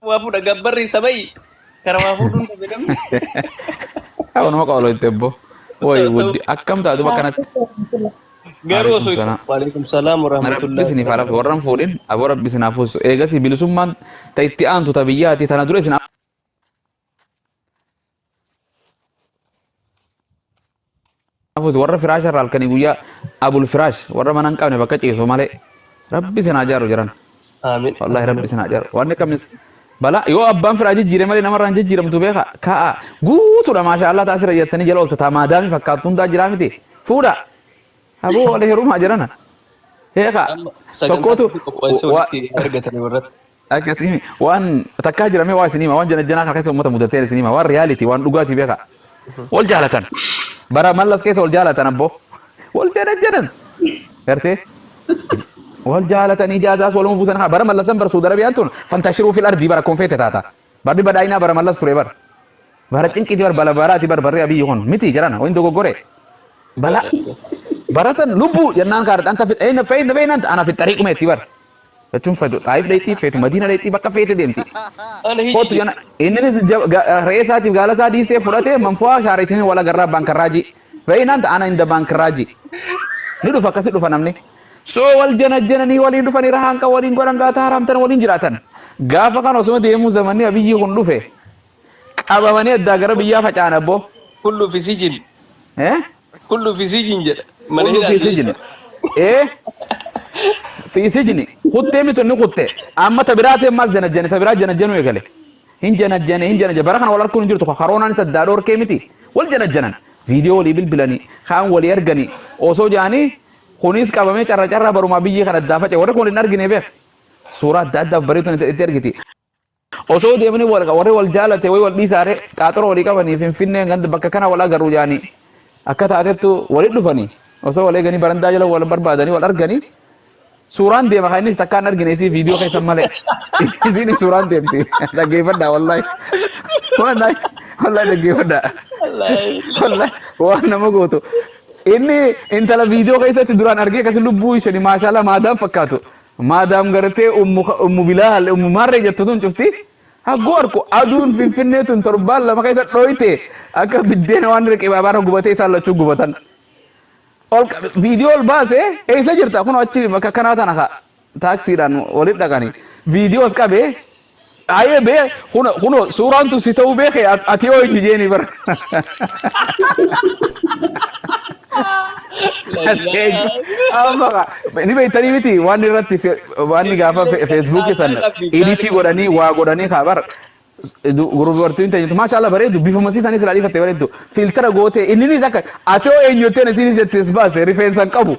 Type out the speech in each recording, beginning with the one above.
وافو دغبري سبي كرمافو دون بدم أنا ما قالوا يتبو وي ودي أكم تادو بكنت غير عليكم وسوي. السلام وعليكم السلام ورحمة ربي الله سني فعلا وبركاته. ورم فورين أبو ربي سنافوس إيجا سي بلسومان تيتي أنتو تبياتي تنادري سنافوس ورم فراش رالكني ويا أبو الفراش ورم أنا كأني بكتشي سومالي ربي سناجارو جران آمين والله آمين. ربي سناجارو وأنا كمس بلا يو أبان فراجي جيري مالي نمر رانجي جيرم تبيها كا قوتو ما شاء الله تأثير يتني جلول تتما دامي فكاتون دا جرامتي فودا أبو وله روم أجرانا هيك أما سجنت تكوتو في كويس ولكن أرجعتني ورد. akkasii waan takkaa jiramee waa isinima waan janajjanaa keessa uummata mudatee isinima waan riyaalitii waan dhugaatii beeka wal jaalatan bara mallas keessa wal jaalatan abbo wal janajjanan gartee wal jaalatan ijaazaas waluma buusan haa bara mallasan bara suuda arabiyaan tun fantashiruu fil ardii bara konfeete taata barri badhaayinaa bara mallas ture bara cinqiti bara baraati barri abiyyi kun miti jirana waan dogoggore bala bara san lubbu jennaan kaadha anta fit ayna fayna bayna ana fit tariiquma itti bara Tun fadu taif deiti fetu Madina deiti bakka fete demti. أنا Kotu هيجي yana inni reesati gala sadi se fudate manfuwa sharechin wala garra bankaraji. Bainanta ana inda bankaraji. Ni dufa kasi dufa namni. So wal jana ni walin dufa ni rahanka walin goran gata haramtan walin jiratan. Gafa kan osuma demu zamani abiyyi kun dufe. Qabamani adda gara biyya facana bo. كله في سجن Eh? كله في سجن جد من Kullu هنا fi sijni. Eh? في سجن خدت متى نخدت أما تبرات ما زنجنة تبرات جنجنو يقله هن جنجنة بركنا ولا كون جرتو خرونا نسد دارور كيمتي والجنجنة فيديو لي بالبلاني خان ولي يرجني أوسو جاني خونيس كابامي چرا برو ما بيجي خد دافع ورا كون نرجني بيف سورة داد بريتو نترجتي أوسو ديمني ورا والجالة توي والدي سارة كاترو ولي كابني فين عند بككنا ولا جرو جاني أكتا أتتو ولي دفني أوسو ولي جاني برنداج له ولا بربادني ولا أرجني Suuraan deema kan innis takkaan argine isii viidiyoo keessa malee isiin suuraan deemti dhaggeeffadhaa wallahi wallahi dhaggeeffadhaa wallahi waan nama gootu inni intala viidiyoo keessatti duraan argee akkasi lubbuu ishani maashaallah maadaam fakkaatu maadaam gartee ummu bilaal ummu maarree jettu tun cufti haggoo arku aduun finfinnee tun torbaan lama keessa dhooyte akka biddeena waan riqee baabaara gubatee isaan lachuu gubatan. Video base isa jirta kun achi maka kanata naka taxi dan walid dagani videos kabe aye be kuno suran tu sitau be ke ati o dijeni bar amma ni be tani miti wani ratti wani gafa Facebook san editi godani wa godani khabar guru wartin tanya tu mashallah bare du bifu masih sani selali fatte bare tu filter gote ini ni zakat atau enyote na sini jetes bas reference kabu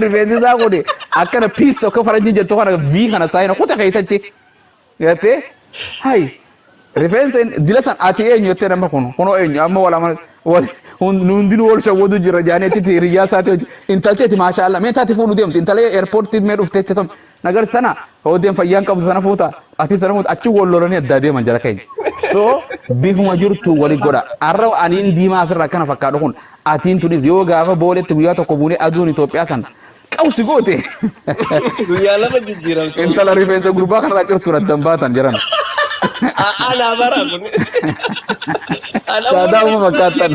reference sa ko de akana piece ko faranji jetto kana v kana sai na kuta kai tachi yate hai reference dilasan ati enyote na kono enyo amma wala nundin wol shawodu jira jane ti riyasati intalte mashallah men tati fulu dem intale airport ti mer ufte tom nagar sana hodem fayyan kabu sana futa ati sana mut achu wolloloni adade manjara kay so bifu majurtu wali goda arraw anin dima asra kana fakkado kun atin tunis yoga fa bole tuya to kobune aduni ethiopia san qawsi gote يا لما تجيران intala reference grupa kana rachurtu radambatan jaran أنا برا أنا Sada mo magkatan.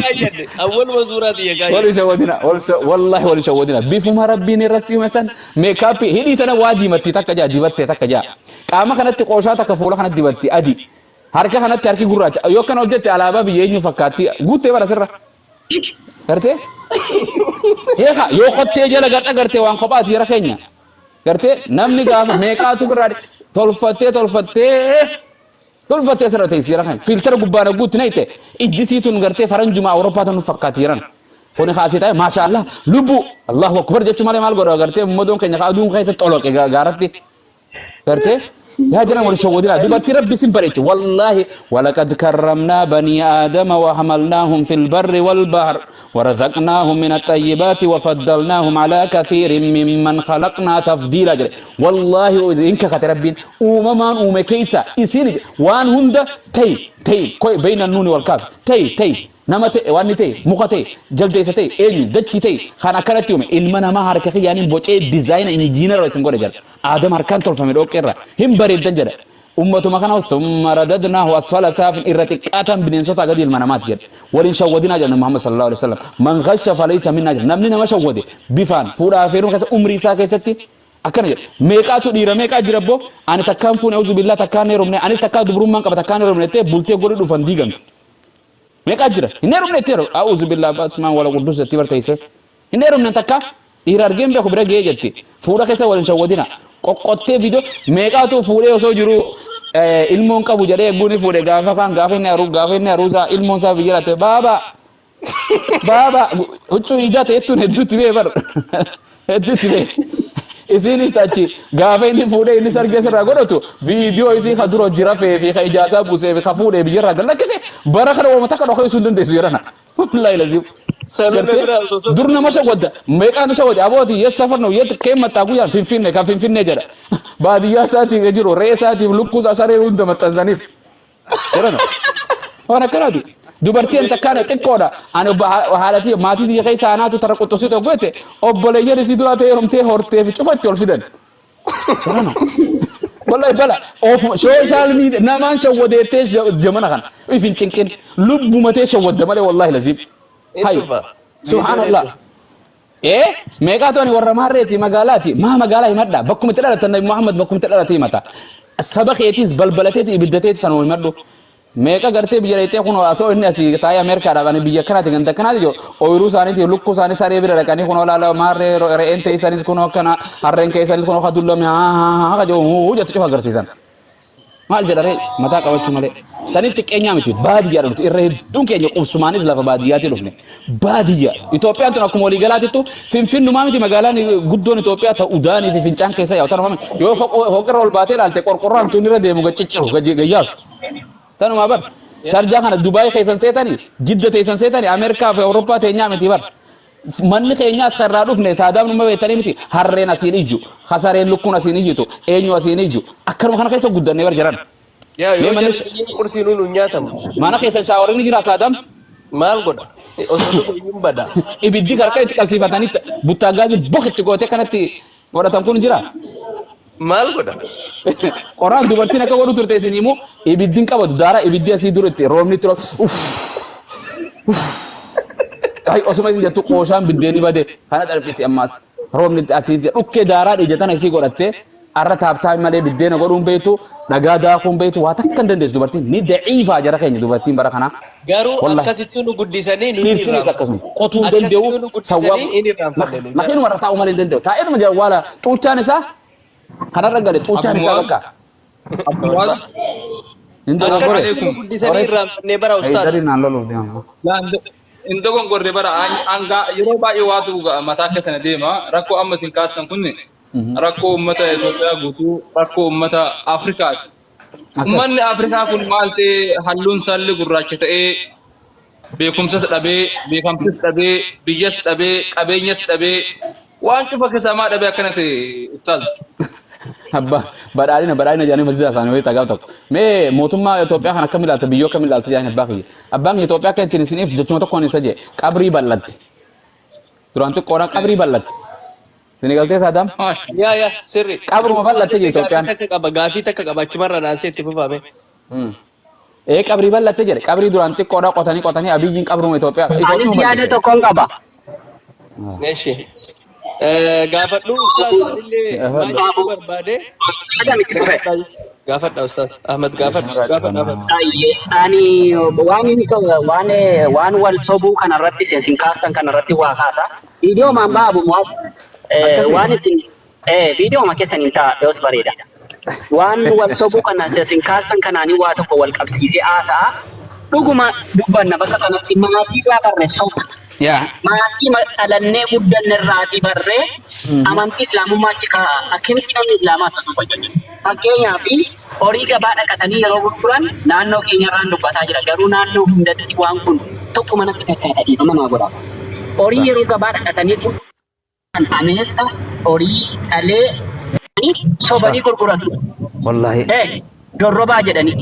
أول وزورات يا جاي wali shawadina wallahi wali shawadina bifu marabbini rasi masan makeup hidi tana wadi matti takkaja dibatte takkaja qama kanatti qosha takka fuula kanatti dibatti adi harka kanatti harki gurraacha yoo kana hojjette alaabaa biyyeenyu fakkaatti guuttee bara sirra garte heeka yoo qottee jala gadha garte waan kophaati yara keenya garte namni gaafa meeqaatu gurraadhe tolfattee sirra teessi yara keenya filtera gubbaana guutti nayte ijjisiitun gartee faranjuma awurooppaa tanu fakkaati yaran kuni kaasii ta'e maashaallah lubbu allahu akbar jechu malee maal godha gartee ummadoon keenya kaaduun keessa xoloqe gaaratti gartee يا جنا ولا شو ودنا دبرتي ربي سنبريتي والله ولقد كرمنا بني آدم وحملناهم في البر والبحر ورزقناهم من الطيبات وفضلناهم على كثير ممن خلقنا تفضيلا والله إنك خطربين أمما أمكيسا يصير وان هند تي كوي بين النون والكاف تي نمت وانتي مخاتي جلديستي إني دتشتي خانا كانت يوم إلمنا ما حركة يعني بوجه ديزاين إنجينير ويسمى جل آدم هركان تول فمي روكيرا هم بريد دنجر أمة مكانه ثم رددناه أسفل سافل إرتقاتا بنين صوتا قد المنامات جد ولين شودنا جل محمد صلى الله عليه وسلم من غش فليس منا جل نمني ما شودي بفان فورا فيرون كذا عمري ساكي ستي أكن جل ميكاتو ديرا ميكا جربو أنا تكام فون أعوذ بالله تكان نيرومني أنا تكا دبرم مان كبا تكان نيرومني تي بولتي غوري دوفان ديغان ميكا جرا نيرومني تيرو أعوذ بالله بسم ولا قدوس تبر تيسس نيرومني تكا ديرا أرجيم بيكو برا جي جتي فورا كذا ولين شودنا qoqqottee video meeqaatu fuudhee osoo jiru ilmoon qabu jedhee eegguun fuudhee gaafa inni haruusa ilmoon isaa biyyirate baaba huccuu ijaa ta'ettuun hedduutti bee bar hedduutti bee isiinis achi gaafa inni fuudhee inni sargee sirraa godhatu viidiyoo isii ka dura jira feefi ka ijaasaa buusee ka fuudhee biyyirraa gallakkise bara kana walumaa takka dhokee sun dandeessu jedhana wallahi laziif durna masha wadda meeqaan masha wadda abooti yes safar no yet keemma taaguyaa finfinne jedha baadiyyaa isaatiif jiru re'ee isaatiif lukkuus asaree hunda maxxansaniif jedhana waan akkanaati dubartiin takkaan xiqqoodha ani haalatii maatii biyya keessa anaatu tara qottositu goete obboleeyyan isii dura ta'ee hormtee hortee fi cufatti ol fidan jedhana wallahi bala of social media namaan shawwadeettee jamana kan ifin cinqin lubbumatee shawwadda malee wallahi laziif هاي سبحان الله إيه ميقاتوني ورا ماريتي مقالاتي ما مقالاتي مدى بكم تلالة النبي محمد بكم تلالة متى السبق يتيز بلبلتي بدتي سنوي مردو ميقا قرتي بيجريتي كونو اسو الناس تاي امريكا راباني بيجا كراتي غنت كنا ديو اويرو ساني تي لوكو ساني ساري بير ركاني كونو لا ماري رينتي ساني كونو كنا هرن كاي ساني كونو خدولو مي ها جو هو جت تشوف غرسيسان مال جداري متى قوچ مالي ساني تكينيا متي باديا رد يردون كينيا قبسماني زلا بادياتي دفني باديا ايثيوبيا انت نكم ولي غلاتي فين نو مامتي مغالاني غدون ايثيوبيا تا وداني في فينچان كيسا يا ترى يو فوقرول باتي لالتي قرقران تنيره ديمو گچچو گياس تنو ما بر شارجا كان دبي كيسن سيتاني جده تيسن سيتاني امريكا في اوروبا تينيا متي بر من كينيا سرا دفني سادام نو مبيتاني متي حرينا سينيجو خسارين لكونا سينيجو اينو سينيجو اكرم كان كيسو گدن بر جران يا يو كرسي نونو نياتم mana keessa shaawarin jira saadam maal godha osoo tokko bada ibiddi karka itti qabsiifatanii buttaagaaji bokitti goote kanatti godhatan kun jira maal godha qoraan dubartiin akka godhu turte isin immoo ibiddin qabatu daara ibiddi asii duratti roobni tiro ay osuma isin jettu qooshaan biddeeni bade kana darbiti ammaas roobni asii dhukkee daaraa ijatan asii godhatte arra taabtaa malee biddeena godhuun beektu dhagaa daakuun beektu waa takka hin dandeessu dubartiin ni daciifaa jara keenya dubartiin bara kana garuu akkasitti nu guddisanii nu dhiirtinis akkasuma qotuu danda'u sawwaa lakiin warra taa'u malee hin danda'u taa'eetuma jira waala xuuchaan isaa kanarra gale xuuchaan isaa bakka akkasitti nu guddisanii irraanfannee bara ustaad Indogon gorre bara anga yeroo baay'ee waatu mataa akka kana deema rakkoo amma isin kaastan kun rakkoo ummata Itoophiyaa guutuu rakkoo ummata Afrikaati. Ummanni Afrikaa kun maal ta'e halluun isaallee gurraacha ta'ee beekumsas dhabee beekamtis dhabee biyyas dhabee qabeenyas dhabee waan cufa keessaa maa dhabee akkana ta'e ibsaas. Abba badhaadhina jedhanii masjida isaanii wayii tagaa tokko mee mootummaa Itoophiyaa kan akkam ilaalta biyyoo kam ilaalta jedhanii abbaa kiyya abbaan Itoophiyaa kan ittiin isiniif jechuma tokkoon isa jee qabrii bal'atte duraan xiqqoodhaan qabrii bal'atte isin galtee saadam yaa sirri qabruma bal'atte jee Itoophiyaan gaafii takka qaba achumarra naasee itti fufame qabrii bal'atte jedhe qabrii duraan xiqqoodhaa qotanii abiyyiin qabruma Itoophiyaa Anis yaada tokkoon qaba. Eeshi gaafadhu ustaaz illee baay'ee barbaade gaafadha ustaaz Ahmad gaafadha Ani waan wal sobuu kanarratti isin kaastan kanarratti waa kaasa. Viidiyoo maan baabu mu'aaf waan isin viidiyoo ma keessan hin ta'a dhoos bareeda. Waan wal sobuu kana isin kaastan kanaanii waa tokko wal qabsiisee haasa'a. Dhuguma dubbanna bakka kanatti maatii irraa barree soba. Maatii dhalannee guddanne irraati barree amantii islaamummaa achi kaa'a. Akkamitti namni islaamaa ta'uu fayyadamu. Fakkeenyaaf horii gabaa dhaqatanii yeroo gurguran naannoo keenya irraan dubbataa jira. Garuu naannoo hundatti waan kun tokko manatti kakkaa'edha dhiifama naa godha. Horii yeroo gabaa dhaqatanii gurguran ameessa horii dhalee sobanii gurguratu. Wallahi. Dorrobaa jedhanii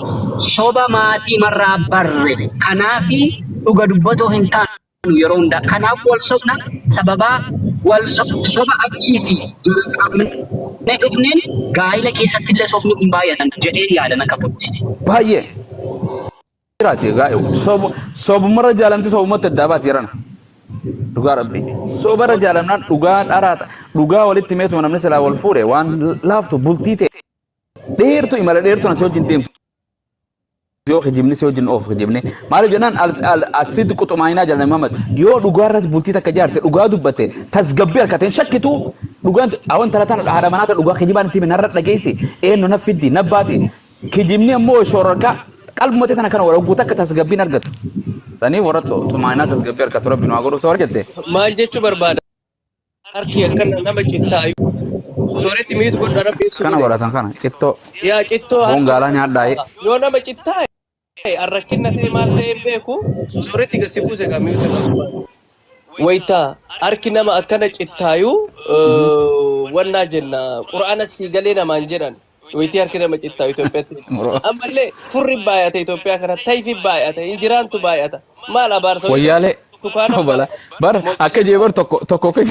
soba maatii marraa barre kanaafi dhuga dubbatoo hin taanu yeroo hunda kanaaf wal sobna sababaa والصوبة أكيدي نقفنين قايلة كيسة تلا صوفني مبايا جديد على نكبوت باية راتي غايو صوب مرة جالمتي صوب مت الدابات يرانا دوغا ربي صوب مرة جالمنا دوغا أرات دوغا ولد تيميت من الناس الأول فوري وان لافتو بولتيتي ديرتو إمالا ديرتو نسوي جنتيم يو خجبني سوي جن أوف خجبني مالو جنان السيد كتو معينا جلنا محمد يو دوغا رات بولتيتا كجارت دوغا دوبته تسجبير كاتين شكتو دوغا أوان ثلاثة هرمانات دوغا خجبان تيم نرد لجيسي إيه ننفذ نباتي خجبني أمو شركة قلب متى أنا كانوا ولو قطع كتسجبي نرجت ثاني ورطو تماينا تسجبي أركتورا بينو أقولو سوار جته ما جت برباد أركي أكن نما جتايو سوري تميت قد أنا بيسو كنا ورطان كنا كتو يا جتو بونغالا نياداي يو نما جتاي أركينا تيمال تيمبيكو سوري تيجسيبو زكاميو تبغى ويتا أركي نما أكن جتايو وانا جنا قرآن السيجالينا مانجران ويتي أركي نما جتايو تبغى أما اللي فري بايته إثيوبيا كنا تايفي بايته إنجيران تو بايته ما لا بارسو ويالي بلا بار أكيد يبر تكو كي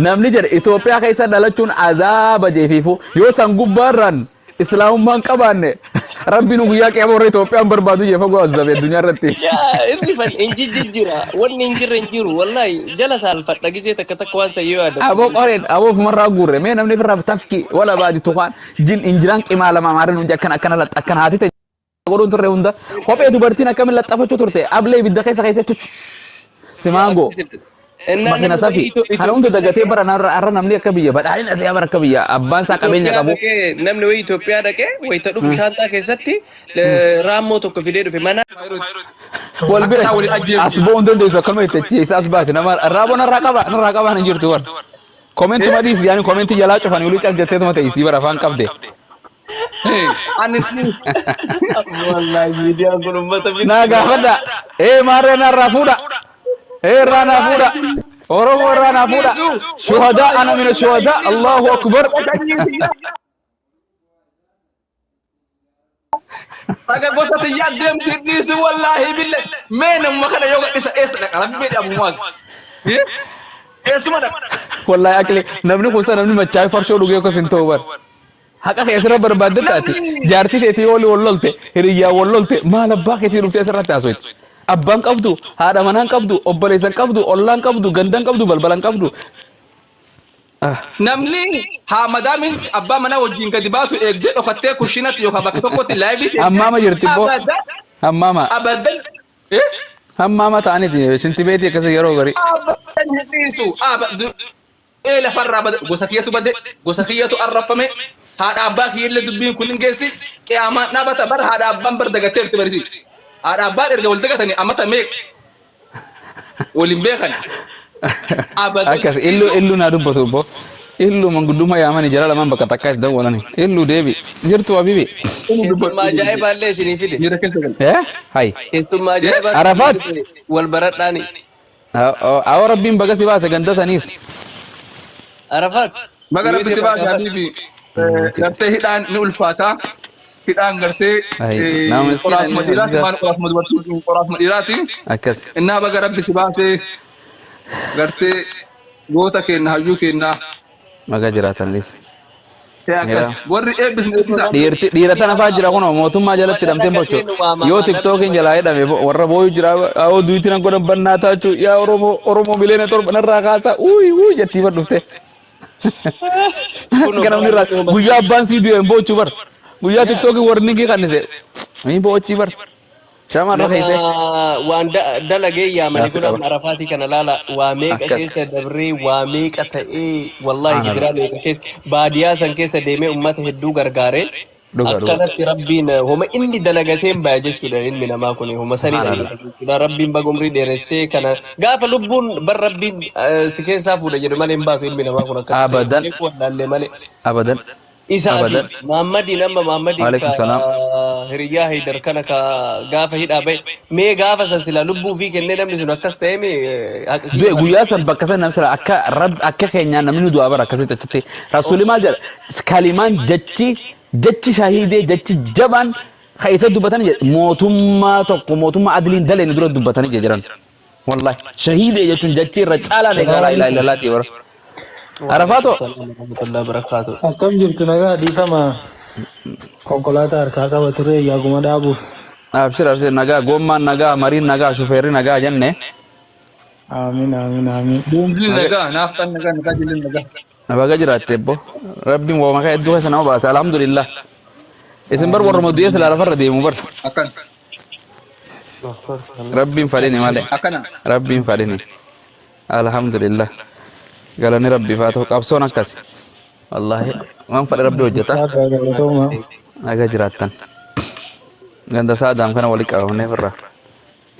namni jedhe Itoophiyaa keessa dhalachuun azaaba jeefiifu yoo san gubbaarran islaamummaan qabaanne rabbiin guyyaa qiyama warra Itoophiyaan barbaadu jeefa go'azzabe addunyaa irratti. Yaa irrifan injijjira wanni injirra injiru wallahi jala saalfadha gisee takka takka waan sayyoo yaada. Aboo qoreen aboo fumarraa guurre mee namni firraa tafki wala baadi tuqaan jin injiraan qimaa lama maarin hundi akkana laxa akkana haati ta'e godhuun turre hunda kophee dubartiin akkamiin laxafachuu turte ablee ibidda keessa simaangoo. Makina safi kana hundi dagatee bara narra namni akka biyya badhaadhina ta'e bara akka biyya abbaan isaa qabeenya qabu. Namni wayii Itoophiyaa dhaqee wayita dhufu shaantaa keessatti raammoo tokko fidee dhufe mana. Wal bira as boon dandeessu akkama itti achi as baate nama raaboo narraa qaba hin jirtu war. Koomenti madiis yaani koomenti jalaa cufan ulii cal jettee tuma ta'e isii bara afaan qabde. Wallahi miidiyaan kun uummata Naa gaafadha maarree narraa fuudha. رانا فودا ورمو رانا فودا شهداء أنا من الشهداء الله أكبر أجا بوسات يادم تدريس والله بالله مين ما كان يوقع إسا لك أنا بيت أبو ماز اسمه والله أكلي نبني خلصنا نبني متشاي فرشوا لقيه كسنتوبر هكذا يسرى برباد تاتي جارتي تيتي ولولته هريا ولولته ما لباك يتيرو في أسرة تاسويت Abbaan qabdu, haadha manaan qabdu, obboleessan qabdu, ollaan qabdu, gandaan qabdu, balbalaan qabdu. Namni haa madaamin abbaa manaa wajjin gadi baatu eegdee dhokattee kushiinatti yookaan bakka tokkotti laayivii seensee. Hammaama jirti boo. Hammaama. Abadan. Hammaama ta'aniiti shinti beetii akkasii yeroo garii. Abadan dhiisu. Lafarraa gosa kiyyatu badde gosa kiyyatu arrafame haadha abbaa kiyyillee dubbiin kun hin geessi qiyaamaan dhaabata bara haadha abbaan bar dagatteerti barisiisi. Ada abad erga wal dagatani amata meek walin beekan abadan akkas illu na dubbatu bo illu mangudduma yaamani jala lamaan bakka takkaatti dawwalani illu deebi jirtu habibi keessummaa ajaa'ibaallee isinii fide hay keessummaa ajaa'ibaa Arafat wal baradhaani awo rabbiin baga si baase ganda saniis Arafat baga rabbi si baase habibi gartee hidhaan ni ulfaataa hidhaan gartee qoraas madiraati maan qoraas madiraati akkas innaa baga rabbi si baasee gartee goota keenna hayyuu keenna baga jiraatannis akkas warri eebbisne dhiira tana faa jira kun mootummaa jalatti hidhamteen bocho yoo tiktookiin jalaa hidhame warra booyu jira awoo duuti nan godhan bannaa taachuu yaa oromoo miliyoona torba narraa kaasaa uy jettii bar dhufte guyyaa abbaan sii du'e bochuu bar guyyaa tiktookiin warri ni kannise ni bochii bar shamarra keessa waan dalagee yaamani kun amma Arafaatii kana laala waa meeqa keessa dabree waa meeqa ta'ee wallahi gidiraa meeqa keessa baadiyyaa san keessa deemee ummata hedduu gargaaree akkanatti rabbiin homa inni dalagateen baya jechuudha ilmi namaa kun homa sanii rabbiin bagumrii dheeressee kana gaafa lubbuun bar rabbiin si keessaa fuudha jedhu malee hin baatu ilmi namaa kun akka abadan malee abadan isaati Muhammadi nama Muhammadi ka hiriyaa Haydar kana ka gaafa hidhaa bahe mee gaafa san sila lubbuu fi kennee namni sun akkas ta'ee mee guyyaa san bakka san namni sila akka keenyaan namni du'aa bara akkasitti achitti rasuuli maal jedha kalimaan jechi shahiidee jechi jabaan ka isa dubbatanii jedha mootummaa tokko mootummaa adiliin daleen dura dubbatanii jiran والله شهيد يجتون جتير رجالا لا إله إلا الله تبارك عرفاتو ورحمة الله وبركاته. Akkam jirtu nagaa dhiifama konkolaataa harkaa qaba ture yaaguma dhaabuuf. أبشر نجا قوم نجا مرين نجا شوفير نجا جنة Amiin amiin amiin. بنزين نجا نافطن نجا نجا جلين نجا نبغى جرات تبو ربي ما كان يدوه سنة بس الحمد لله اسم بر ور مدية سلا رفر دي مبر أكن ربي فاريني ماله أكنا ربي فاريني الحمد لله قالني ربي فاتو كابسونا كاسي والله ما فار ربي وجهته Saadhaa galatooma. أجا جراتن عند سادام كان ولك أو نفرة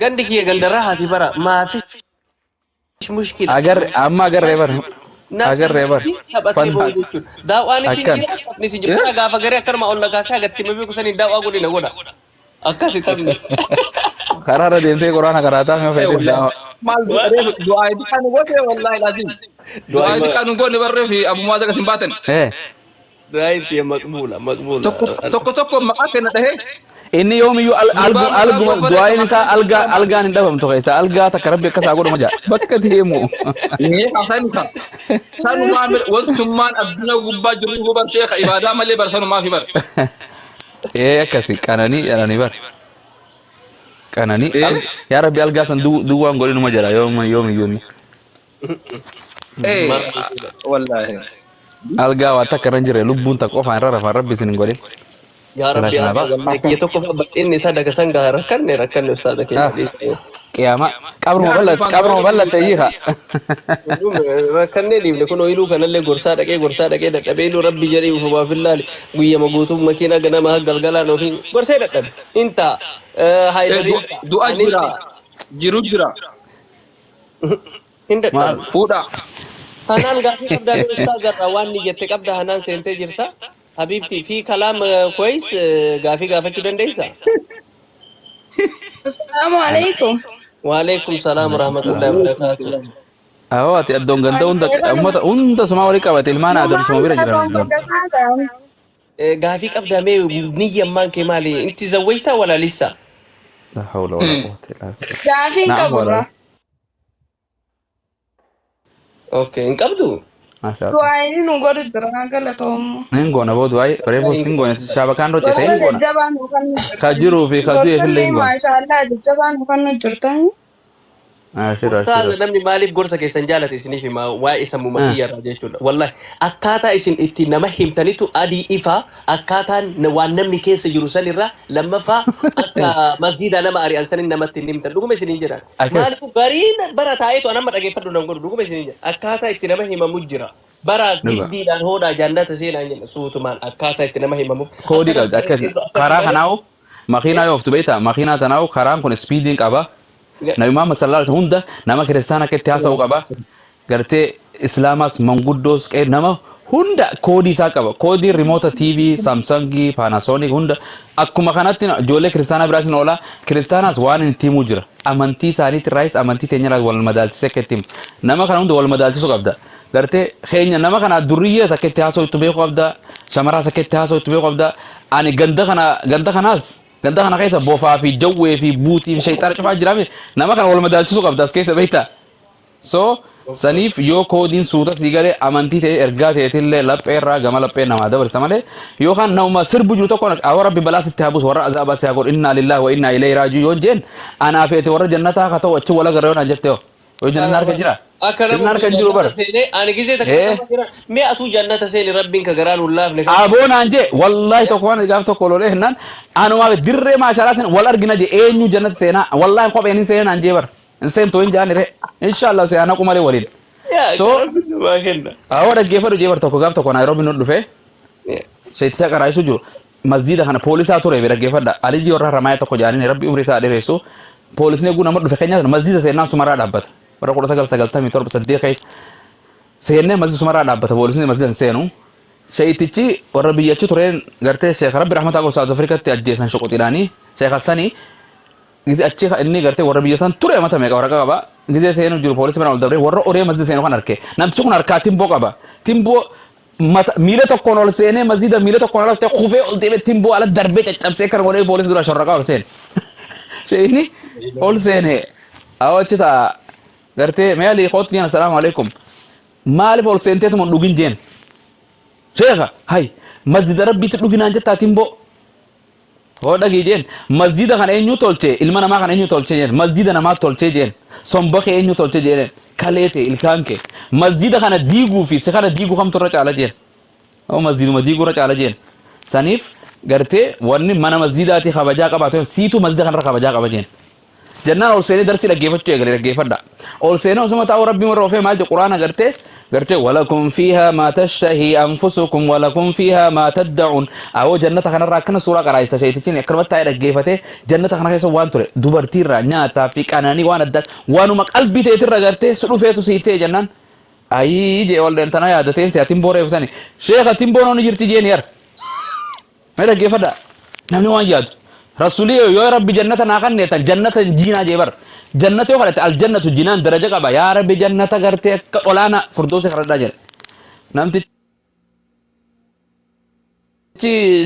Gandi kiyya ganda rahaati bara maa fi mushkila. أجر ريبر أجر ريبر Taphatee booda jechuudha. Daawwaan isin Akkan. jira ni isin jira gaafa garee akkanuma ol nagaasee agatti himamee kusanii daawwaa godhina godha. Akkasi taphne. خرارة دينتي قرآن قراتا ما إيه فايدة والله مال دعاء دي كانوا قوتي والله لازم دعاء دي كانوا قوتي برا في أبو مازن قسم باتن إيه Daa'imti maqbuula maqbuula. tokko maqaa kenna tahee inni yoomiyyuu alguma du'aayin isaa algaan hin dhabamtu keessa algaa takka rabbi akkas haa godhu maja bakka deemu ni hasan ka sanu ma wantummaan adduna gubbaa jiru hubar sheekha ibaadaa malee bar sanu maafi bar akkasi qananii bar qananii yaa rabbi algaa san duwwaan godhinu ma jira yoomiyyuu ni wallahi algaa waa takka irra hin jirre lubbuun takka qofaan irra rafaan rabbi isin hin godhin Yaa Rabbi wallahi kiyya tokko inni isaa daga sangaa rakkanne ustaada keenya. qiyaama qabruma bal'atte yiha Rakkannee dhiifne kun ooyiruu kanallee gorsaa dhaqee dadhabee iluu rabbi jedhee ufumaa fillaali guyyama guutuu makiinaa ganama galgalaan ofiin gorsee dadhabe. Inta haayilarii du'a jira jiru jira hin dadhabe. fuudha Hanaan gaafii qabdaa ustaazarraa waan ni jette qabda hanaan seentee jirta. Habibti fi kalaam kois gaafii gaafachuu dandeessaa? Assalamu alaikum. Waalaikum salaam warahmatullahi wabarakatuh. awoo ati addoon ganda hunda sumaa walii qabate ilmaan aadam suma bira jiran Gaafii qabdaa mee niyyammaan kee maali? Inti zawwaytaa wala lissa? la hawla wala quwwata illa billah Gaafin Na'am, qabura. Okay, hin qabdu? masha Allah Du'aa inni nu godhu jira galatoomu. nin goona boodu waa'ee reefus nin goona shaabakaan rocete nin goona Jajjabaan kan nu jirtan. ka jiruu fi ka du'e fillee nin goona Maashaallah jajjabaan kan nu jirtan. Ustaaza namni maaliif gorsa keessan jaalate isiniif hima waa'ee sammuu makiyyarraa jechuudha. Wallahi akkaataa isin itti nama himtanitu adii ifa akkaataan waan namni keessa jiru sanirra lammaffaa akka masjiida nama ari'an sanin namatti hin himtan dhuguma isiniin jedhan. Maaliif gariin bara taa'eetu anamma dhageeffadhu nan godhu dhuguma isiniin jedhan akkaataa itti nama himamu jira. Bara giddiidhaan hoodhaa jannata seenaan jenna suutumaan akkaataa itti nama himamu. koodii qabdi akkasi karaa kanaawu makiinaa yoo oftu beektaa makiinaa tanaawu karaan kun spiidiin qaba nabi Muhammad sallallahu alaihi hunda nama kiristaana akka itti haasa'u qaba gartee islaamaas manguddoos nama hunda koodii isaa qaba koodiin rimoota TV Samsung Panasonic hunda akkuma kanatti ijoollee kiristaanaa biraas ni oola kiristaanaas waan itti himuu jira amantii isaaniitti irraayis amantii teenyarraas wal madaalchisee akka itti himu nama kana hunda wal madaalchisuu qabda gartee keenya nama kana duriyyees akka itti haasa'u itti beekuu qabda shamaraas akka itti haasa'u itti beekuu qabda ani ganda kanaas ganda kana keessa bofaa fi jawwee fi buutii fi shayxaana cufaa jiraame nama kana wal madaalchisuu qabda as keessa beektaa so saniif yoo koodiin suuta sii galee amantii ta'e ergaa ta'etillee lapheerraa gama laphee namaa dabarsa malee yookaan nama sirbu jiru tokko awwa rabbi balaa sitti habus warra azaabaa si hagoon innaa lillahi wa innaa ilayhi raaji'uun yoon jeen anaa feete warra jannataa haa ta'u achi wala gara yoon jette yoo jannata harka jira jannata harka jiru bara Ani gizee takka jira mee atuu jannata seeni rabbiin ka garaan ullaafne. aboonaan jee wallahi tokko waan gaaf tokko lolee hennaan anumaa dirree maashaalaa sen wal argina jee eenyu jannata seenaa wallahi kopheen hin seenaan jee bara hin seentu hin jaanire inshallah seenaa qumalee waliin so awwa dhaggeeffadhu jee bara tokko gaaf tokko Nairobi nu dhufe sheettisa qaraayisu jiru masjiida kana poolisaa ture be dhaggeeffadha alijii warra ramaaya tokko jaanine rabbi umrii isaa dheeressu poolisni eeguu nama dhufe keenya masjiida seenaa sumaraa dhaabbata bara 1997 saddeet keessa seennee masjiida sumaraa dhaabbata poolisni masjiida seenu sheetichi warra biyyachi tureen gartee sheekh rabbi rahmataa godhu South Africaatti ajjeesan shoqoxiidhaanii sheekh Hassanii gize achi inni gartee warra biyya san ture mata meeqa warra qaba gize seenu jiru poolisii bira ol dabre warra oree masjiida seenu kan arke namtichi kun harkaa timboo qaba timboo miila tokkoon ol seenee masjiida miila tokkoon alaftee kufee ol deemee timboo ala darbee caccabsee kan godhee poolisii dura shorraqaa ol seene sheekni ol seene awwachita قرتي مالي خوتني أنا السلام عليكم مالي فول سنتات من دوغين جين شيخة هاي مسجد ربي تدوغين أنجا تاتيمبو هو دقي جين مسجد كان إنيو تولتي إلما ما كان إنيو تولتي جين مسجد أنا ما تولتي جين صنبخ إنيو تولتي جين كاليتي الكانك مسجد كان ديغو في سكان ديغو خم ترى على جين أو مسجد ما ديغو رجع على جين سنيف قرتي واني منا مسجداتي خبجا قباتو سيتو مسجد كان خبجا قبجين جنان أول سنة درسي لقيفة تيجي لقيفة دا أول سنة وسمع تاو ربي مرة في ماجد القرآن قرتي ولكم فيها ما تشتهي أنفسكم ولكم فيها ما تدعون أو جنة خنا راكنا سورة كرايسة شيء تيجي أكرمت تاي لقيفة جنة خنا كيسو وان ترى دوبرتي رانياتا فيك أناني وان الدك وانو مك قلبي تيتر قرتي سلو فيتو سيتي جنان أي جي أول دنتنا يا دتين سيا تيمبوري وساني شيخ تيمبورو نجرتي جينير ما لقيفة دا نحن وان ياد رسولي يا رب جنة ناقن نتا جنة جينا جبر جنة يقولت الجنة جنان درجة كبا يا رب جنة قرتي أولانا فردوس خردا جر نمت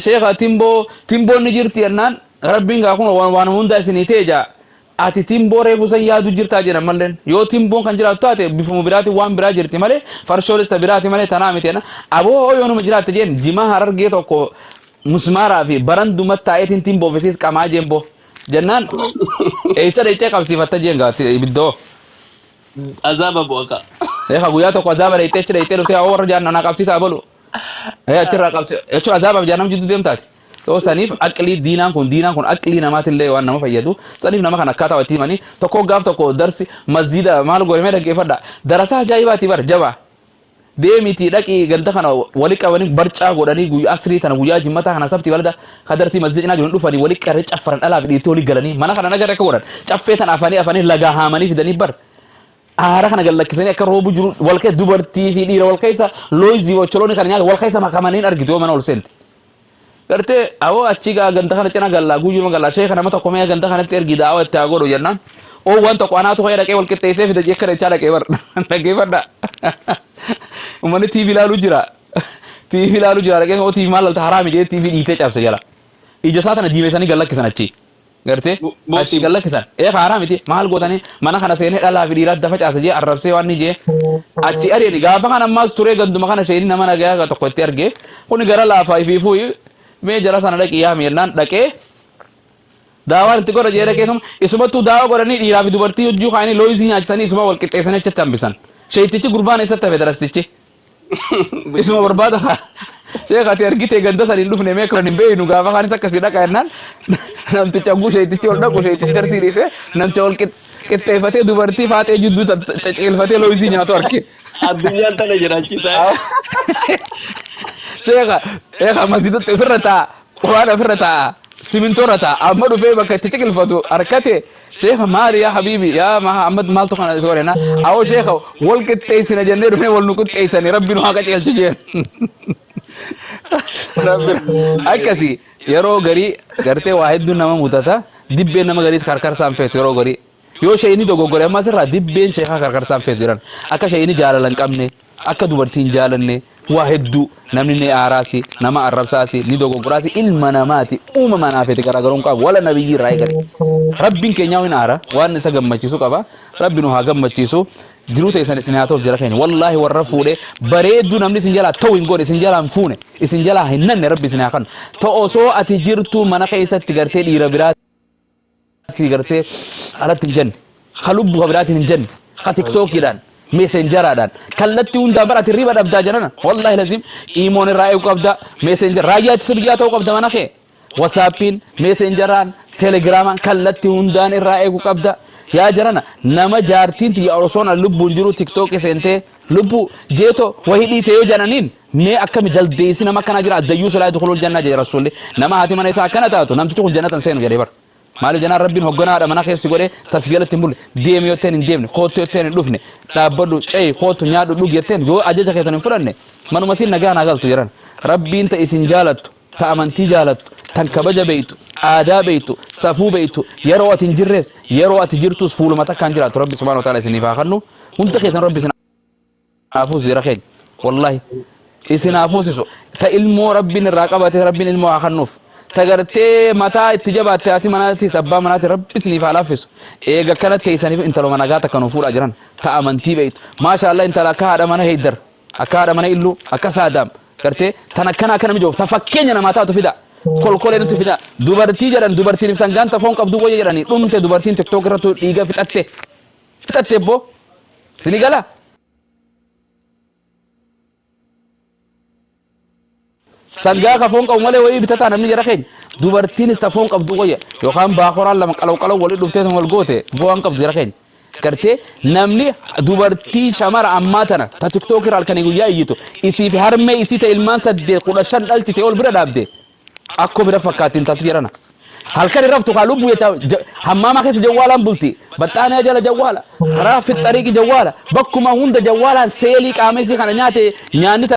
شيخ تيمبو نجرتي أنان ربين كأكون وان هوندا سنيتيجا أتي تيمبو ريفوسا يادو جرتا جنا مالن يو تيمبو كان جرا تاتي بيفهم براتي وان برا جرتي ماله فرشولست براتي ماله تنامي تينا أبو يونو مجرات جين جما هرر جيتو كو مسمارا في برندو متى ايتين تيم بوفيسيس كما جيمبو جنان ايسا ريتي كم صفتا جينغا يبدو عذاب ابوكا ايه خغويا تو عذاب ريتي ريتي اور جان انا كابسي تابلو ايه اترا كابسي اتو عذاب جانم جدو ديمتات تو سنيف اكلي دينان كون اكلي نمات اللي وانا ما فيدو سنيف نما كان كاتا وتيماني تو كو غاف تو كو درسي مسجد مال غورمه دغه فدا درسا جايباتي بر جبا deemiti dhaqi ganda kana wali qabani barcaa godhani guyyaa asrii tana guyyaa jimmata kana sabti walda kadarsi masjidina jiru dhufani wali qarre caffaran dhala fi dhiitoo galanii mana kana nagar akka godhan caffee tan afanii laga haamanii fidanii bar aara kana gallakkisanii akka roobu jiru walkee dubartii fi dhiira walkeessa looyzi wacholooni kana nyaata walkeessa makamaniin argitu mana ol seenti gartee awoo achi ganda kana cina gallaa guyyuma gallaa shee kana mata komee ganda kanatti ergi daawwa itti haa godhu jennaan oo wanta qo'anaatu ho'a dhaqee walqixxeessee fida jecha dhaqee bar dhaqee badda umani TV laalu jira dhaqee oo TV maal haraami jee TV dhiitee cabse jala ija saatana diimesanii gallakkisan achi gartee achi gallakkisan haraamiti maal gootanii mana kana seenee dhalaa fi dhiiraa dafa caase jee arrabsee waan ni jee achi ari'ani gaafa kana ammaas turee ganduma kana sheenii nama nagaa tokko itti argee kuni gara laafaa ifiifuu mee jara sana dhaqii yaami jennaan dhaqee daawaan itti godha jee dhaqeetum isumattuu daawa godhanii dhiiraa fi dubartii hojjuu kaanii looyisii nyaachisanii isuma wal qixxeessanii achitti hambisan sheeytichi gurbaan eessatti hafe darastichi isuma barbaada sheekh ati argite ganda saniin dhufne mee kan hin beeynu gaafa kaanis akkasii dhaqa jennaan namticha guu sheeytichi ol dhaqu sheeytichi darsiise namticha wal qixxeeffatee dubartii faaxee jidduu caceelfatee looyisii nyaatu arge addunyaan tana jiraachisaa sheekha masjidatti ofirra taa'a quraan ofirra taa'a simintoorra taa'a amma dhufee bakka itti ciqilfatu harkate sheekha maali yaa habiibi yaa Muhammad maaltu kana soorena awoo sheekha wal qixxeessina jennee dhufnee wal nu qixxeessanii rabbiin haa qaceelchu jeen akkasii yeroo garii gartee waa hedduun nama mudata dibbeen nama gariis karkarsaan feetu yeroo garii yoo sheeyini dogoggore ammas irraa dibbeen sheekhaa karkarsaan feetu jiran akka sheeyini jaalala hin qabne akka dubartiin jaalanne waa hedduu namni ni aaraasi nama arrabsaasi ni dogoggoraasi ilma namaati uumamaan haafete garaagarummaa qabu wala nabiyyi irraa eegale rabbiin keenya hin aara waan isa gammachiisu qaba rabbi nu haa gammachiisu jiruu teessan isin haa ta'uuf jira keenya wallaahi warra fuudhee bareedduu namni isin jalaa ta'u hin goone isin jalaa hin fuune isin jalaa hin nanne rabbi isin haa kennu ta'u osoo ati jirtuu mana keessatti gartee dhiira biraatti gartee alatti hin jenne ka lubbuu ka biraatiin hin jenne ka tiktookiidhaan messengeradaan kallatti hunda barate riba dhabdaa jirana wallahi lazim imoon irraa eegu qabda messenger raayyaa ittisa biyyaa ta'uu qabda mana kee whatsaappiin messengeraan telegiraamaan kallatti hundaan irraa eegu qabda yaa jirana nama jaartiin tiyya osoon lubbuun jiru tiktookii seentee lubbuu jeeto wahii dhiite yoo jananiin mee akkami jaldeessi nama akkana jira addayyuu salaa dukhulul jannaa jedhe rasuulli nama haati mana isaa akkana taatu namtichi kun jannatan seenu jedhee bara maali janaan rabbiin hogganaadha mana keessi godhee tasgalatti hin bulle deemi yotteen hin deemne kootu yotteen hin dhufne dhaabbadhu ce'i kootu nyaadhu dhugi yotteen yoo ajaja keessan hin fudhanne manuma siin nagaa naa galtu jiran rabbiin ta isin jaalattu ta amantii jaalattu tan kabaja beeytu aadaa beeytu safuu beeytu yeroo ati hin jirres yeroo ati jirtus fuuluma takkaan jiraatu rabbi subhaanahu wa ta'aala isiniif haa kennu hunda keessan rabbi isin haafuusu jira keenya wallahi isin haafuusisu ta ilmoo rabbiin irraa qabate rabbiin ilmoo haa kennuuf تغرتي متى اتجابات تاتي مناتي سبا مناتي ربي سني فالافس ايغا كانت تيساني انت لو منغاتا كانوا فول اجران تامنتي بيت ما شاء الله انت لك هذا من هيدر اكاد من يلو اكسادام غرتي تنكنا كان مجو تفكينا ما تاتو فدا كل انت فدا دوبرتي جران دوبرتي نسانغان تفون قبدو وجه جراني دمت دوبرتي تيك توك رتو ديغا فتاتي بو سنيغالا سنجا كفون قوم ولا وي بتتا نمني جرخين دوبرتين استفون قبضو ويا يوخان باخورا لما قلو ولي دفتهم والغوته بوان قبض جرخين كرتي نمني دوبرتي شمر اماتنا تا تيك توك رال كان يا ييتو اسي في هرمي اسي تا المان سد قدشن دلتي تول برا دابدي اكو بدا فكاتين تاتيرنا هل كان رفتو قالو بيتا حماما كيس جوالا بلتي بتانا جل جوالا را في الطريق جوالا بكما هند جوالا سيلي قامسي كان نياتي نياني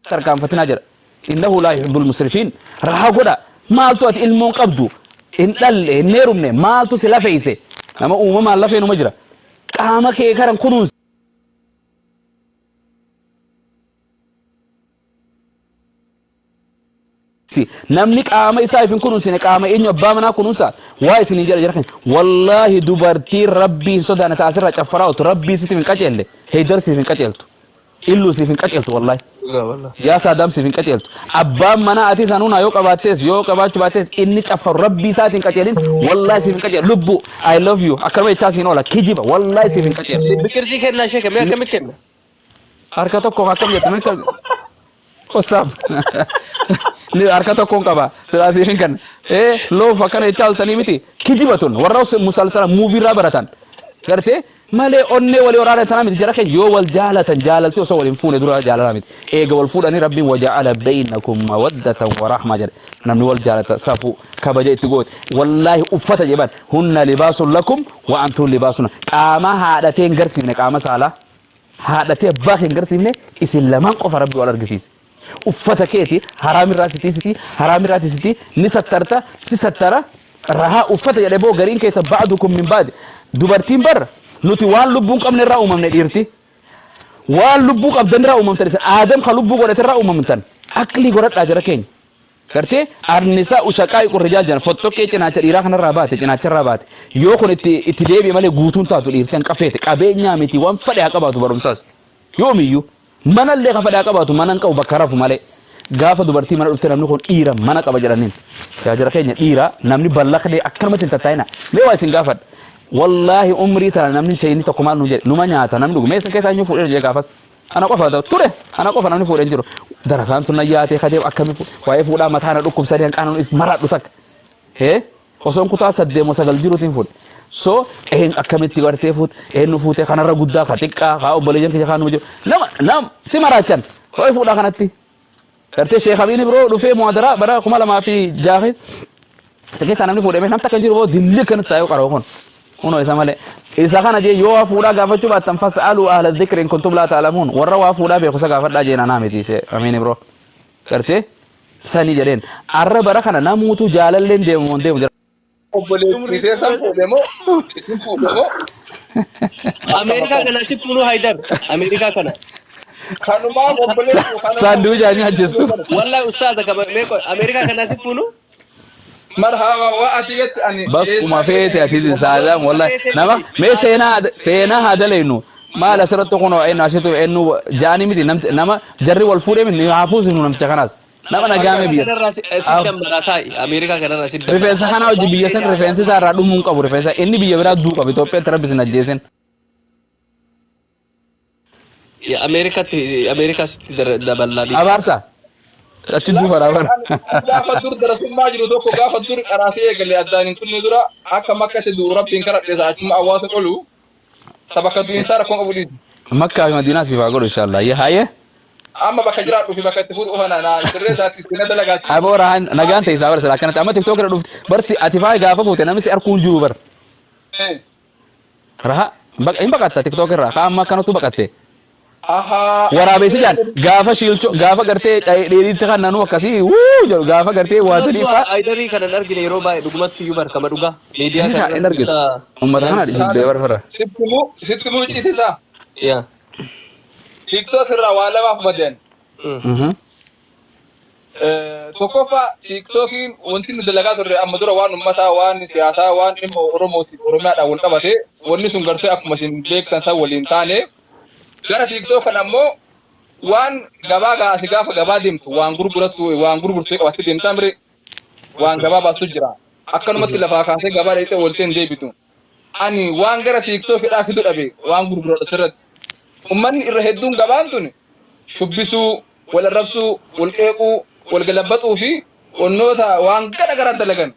تركان فتناجر إنه لا يحب المسرفين راح أقول مالتو المون قبضو إن دل النيرم نه مالتو سلافيسه نما ما الله فين مجرى كاما كي كرم كنوز نمني كاما يسايف كنوز كاما إني أبامنا كنوزا واي سنجر جركن والله دبرتي ربي صدق تأثير أفراوت ربي ستي من كتيل هي درسي من كتيلتو إلو سي من كتيلتو والله يا سادام سيفين كتيلت أبام منا أتي سانونا يوك أباتيس يوك أباتش باتيس إني تفر ربي ساتين كتيلين والله سيفين كتيل لبو I love you أكرمي تاسين ولا كيجيبا والله سيفين كتيل بكرسي كنا شيء كم كنا أركاتو كوكا كم جتنا كل وسام لي أركاتو كونكا با سيفين كن إيه لو فكان يشال تاني متي كيجيبا تون وراوس مسلسل موفي رابرتان كرتي مالي أني ولي وراني تنامي تجركن يو والجالة جالتي وسوى الفون درا جالة نامي إيه والفون أني ربي وجعل بينكم مودة ورحمة جل نمني والجالة سافو كبجي تقول والله أفت جبان هن لباس لكم وأنتم لباسنا أما هذا تنجرسي منك أما سالا هذا تباخي نجرسي منك إسلام قف ربي ولا رجسيس أفت كيتي حرام الراسي تيسيتي حرام الراسي تيسيتي نسترتا سسترا رها أفت جلبو غرين كيس بعضكم من بعد دوبرتين بر nuti waan lubbuun qabne irraa uumamne dhiirti waan lubbuu qabdan irraa uumamtan aadam ka lubbuu godhate irraa uumamtan akli godhadhaa jira keenya gartee arnisaa ushaqaa'i qurrijaal jedhan fottoqqee cinaacha dhiiraa kanarraa baate cinaacharraa baate yoo kun itti deebi'e malee guutuun taatu dhiirteen qafeete qabeenyaa miti waan fedhe haa qabaatu barumsaas yoomiyyuu manallee ka fedhe haa qabaatu manan qabu bakka rafu malee gaafa dubartii mana dhufte namni kun dhiira mana qaba jedhaniin yaa jira keenya dhiira namni ballaqlee akkanumatti hin tattaa'ina mee waa isin gaafadha والله عمري ترى نمني شيء نتوكمان نوجد نمانيا تنام لو ميسن كيسا نيو فوري جيغا فاس انا قفا توري انا قفا نمني فوري انجرو درسان تنياتي خديو اكمي واي فودا متانا دوكم سدين قانون اس مرا دوسك هي وسون كوتا سدي مو سغال جيرو تين فود سو اين اكمي تيغارتي فود اين نفوتي خنا رغودا خاتيكا خاو بليجن كي خانو جو نام سيماراتشان واي فودا خناتي كرتي شيخ ابي برو دو في مودرا برا كما ما في جاهد تكيت نمني فودي نم تكنجرو ديلي كن تايو قراو uno isa male isa kana je yo fuudha gaafachuu baattan fas'alu ahla dhikri in kuntum la ta'lamun warra waa fuudha beeku sa gaafadhaa jeena naamiti she amini bro garte sani jedheen arra bara kana namuutu jaalalleen deemu jira Amerika kana si funu haidar Amerika kana sandu jaani ajistu wallahi ustaz kama meko Amerika kana si funu مرحبا وأتيت أني بكما فيتي أتيت سلام والله نما ما سينا هذا لينو ما لا سرت تكونوا إنه عشتو إنه جاني مدي نما جري والفوري من يعافوز إنه نمشي خلاص نما نجامي بيا أمريكا كنا نسيت ريفرنس خنا وجي بيا سن ريفرنس سارا دو مون كابو ريفرنس إني بيا برا دو كابو توبي ترى بس نجيسن يا أمريكا دبلاني أبارسا أشدو فرابر gaafa dur darasummaa jiru tokko gaafa dur qaraatee eegalee addaan kunni dura akka makkatti duru rabbiin karadheesa achuma hawaasa qolu tabakka duinsaa rakkoon qabu dhiisi. Makkaa fi Madiinaa siif haa godhu inshallah haye. Amma bakka jiraadhu fi bakka itti fuudhu ofana naa sirree isaatti sina dalagaatti. Aboora nagaan ta'e isaa barsa akkanatti amma tiktook irra dhufti barsi ati faa gaafa fuute namni si arkuun jiru bar. Raha hin baqatta tiktook irraa kaa amma akkanatu baqatte. Aha. waraabessi jaan gaafa shilcho gaafa gartee dheedhiitti kan nanu akkasii jedhu gaafa gartee waatanii fa Aydarii kanan argine yeroo baay'ee dhugumatti iyyuu barkama dhugaa miidiyaa hin kana argitu ummata kana dhiibbee barfara. Sittimu citisa. yaa TikTok irraa waa lamaaf madeen. Tokkoffaa TikTokiin wanti nu dalagaa turre amma dura waan ummataa waan siyaasaa waan dhimma Oromiyaadhaan wal qabate wanni sun gartee akkuma isin beektan san waliin taane gara TikTok kan ammoo waan gabaa gaasi gaafa gabaa deemtu waan gurgurtee qabattee deemtaa mire waan gabaa baastu jira akkanumatti lafaa kaasee gabaa dheeyxee walteen deebitu ani waan gara TikTokidhaa fidu dhabe waan gurguradha sirratti ummanni irra hedduun gabaan tun shubbisuu wal arrabsuu wal qeequu wal galabbaxuu fi wannoota waan gara dalagan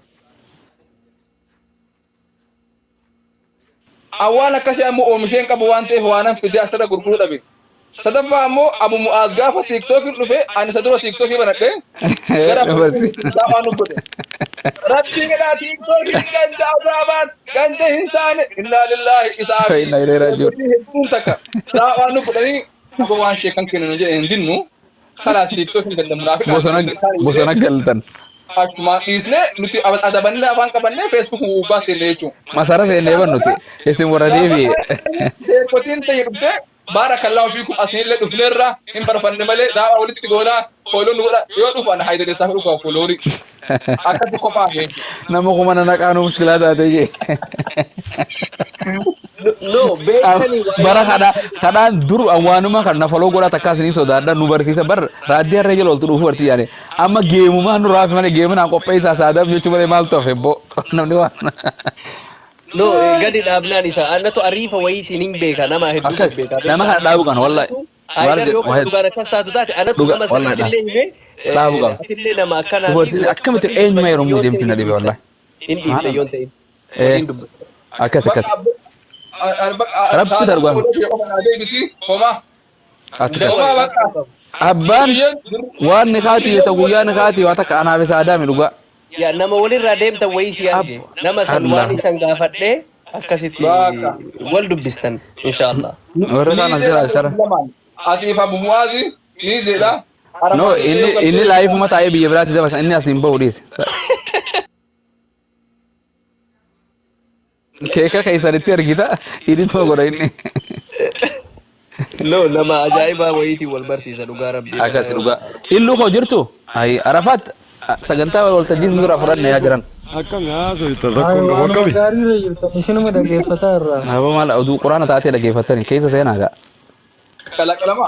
awwaan akkasii ammoo oomisheen qabu waan ta'eef waanan fidee asirra gurguruu dhabe. Sadaffaa ammoo Abu Mu'aaz gaafa TikTokiin dhufe ani isa dura TikTokii banadhee gara waan nu godhe. Rabbi gadhaa TikTokii ganda abaabaat ganda hin taane innaa lillaahi isaa fi hedduun takka waan nu godhanii akka waan sheekan kennu jedhe hin dinnu kalaas TikTokiin ganda bosona galtan. Akkuma dhiisnee nuti adabannee afaan qabannee Facebook baatee jechuudha. Masara seennee bannuti isin warra deebi'e. Kotiin ta'e dhuftee baarakallahu fiikum asinillee dhufneerra hin barfanne malee daawaa walitti goonaa fooloon nu godha yoo dhufan haydee isaa dhufa fooloori akkatti kophaa keenya. Nama kuma na naqaanu mushkilaa taate jee. no beekanii Bara kadhaan dur waanuma kan nafaloo godhaa takka isinii sodaadha nu barsiisa bar raadiyyaa irra jala oltu dhufu barti yaane amma geemumaa nu raafi malee geemuna qopheessaa saadaaf jechuu malee maaltu hafe boo namni waan. no gadi dhaabnaan isaa annatu ariifa wayiitiin hin beeka nama hedduu Akkas beeka nama kana dhaabu kana wallahi. Haydar yoo kan dhugaan akkas taatu taate anatu nama sanillee hime Dhaabu qaba. atillee nama akkanaa Dubartiin akkamitti eenyuma yeroo muu deemti na dhibe wallahi. hin dhiifne yoon ta'in Eh, akkas akkas. Rabbi dargaan. Abbaan waan ni kaati ta'u guyyaa ni kaati waa takka anaaf isaa daami dhugaa. yaa nama walirraa deemtan wayii si arge nama san Allah. waan isan gaafadhee akkasitti wal dubbistan inshaallah. Warra kaan as jira shara. Atiif Abu Mu'aazi ni jedha. No inni laayifuma taa'ee biyya biraatti dabarsan inni asiin bahu dhiise. Keeka keessanitti argita hidhituma godha inni. No nama ajaa'ibaa wayiitiin wal barsiisa dhugaa rabbii. Akkas dhugaa. Illuu koo jirtu ayi Arafaat sagantaa waltajjii dura fudhanne yaa jiran. Akkami haasoftan rakkoon qabu akkami? gaariirra jirtan isinuma dhaggeeffataa irraa. Haba maal oduu quraana taatee dhaggeeffattani keessa seenaa gaa. Qalaqalama.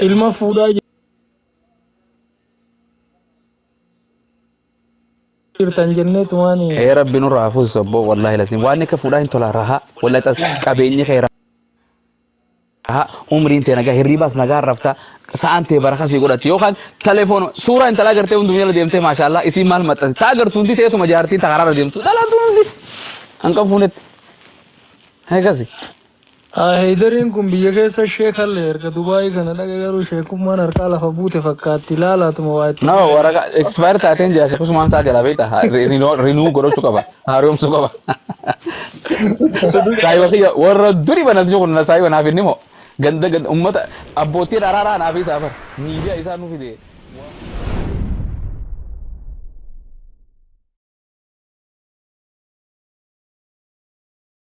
Ilma fuudhaa jirtan jenneetu waan Rabbi nurraa hafuus obbo wallahi lasin waan akka fuudhaa hin tola rahaa walla tas qabeenyi kee rahaa umriin tee nagaa hirribaas nagaa rafta sa'aan tee barakasii godhatti yookaan telefoon suuraa intalaa gartee hundumii jala deemtee maashaallah isiin maal maxxanti taa gartuu hundi teetuma jaartiin ta karaarra deemtu dhalaatu hundi hanqan fuunetti. Akkasi. Haydariin kun biyya keessa sheekallee erga Dubaayii kana dhaga garuu sheekummaan harkaa lafa buute fakkaatti ilaalaatuma waa itti. No waraqaa expire taateen jaase kusumaan saa jala beekta rinuu godhachuu qaba haaromsuu qaba. Saayiba kiyya warra duri banatu kun saayiba naaf inni moo ganda ummata abbootiin araaraa naaf isaa far miidiyaa isaa nu fide.